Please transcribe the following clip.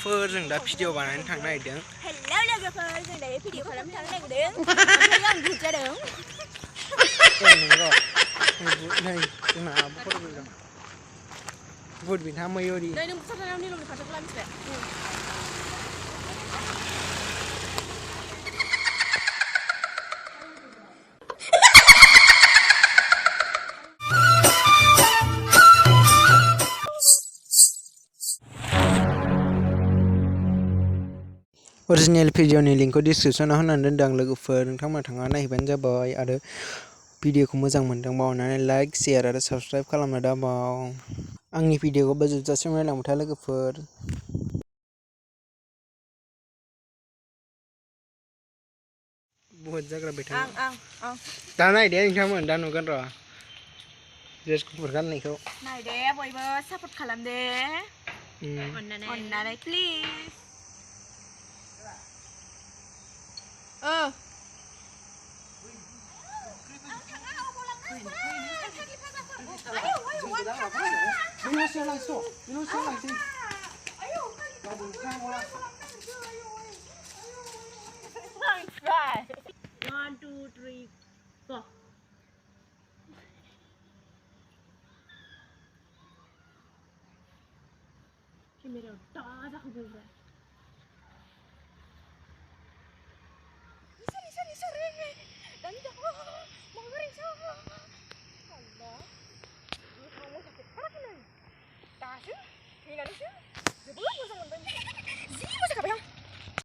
लोगोफोर जों दा भिडिअ बानायनो थांनो नागिरदों। हेलौ लोगोफोर जों दायो भिडिअ खालामनो थांनो नागिरदों। ओमफ्राय आं भुत जादों। नै जोंना भुत बिना मयुरि। नै नों बुथारनायाव निलमनि खाथियाव लामिसबाय। अरिजिनेल भिडिअनि लिंकखौ डिसक्रिपसनाव होनानै दोनदों आं लोगोफोर, नोंथांमोना थांना नायहैबानो जाबाय। आरो भिडिअखौ मोजां मोनदोंबा अननानै लाइक शेयार आरो साबस्क्राइब खालामनो दाबाव। आंनि भिडिअखौ जोबजासिम नायलांबाय था लोगोफोर। बहुत जाग्रा बैठा दा नायदे नोंथांमोन, दा नुगोन र' ड्रेस गुफुर गाननायखौ। नायदे बयबो सापर्ट खालामदे अननानै please. One, two, three, go. Camera udah aku buka. Lisa, Rene. Dan dah mau ngeri sama. Allah.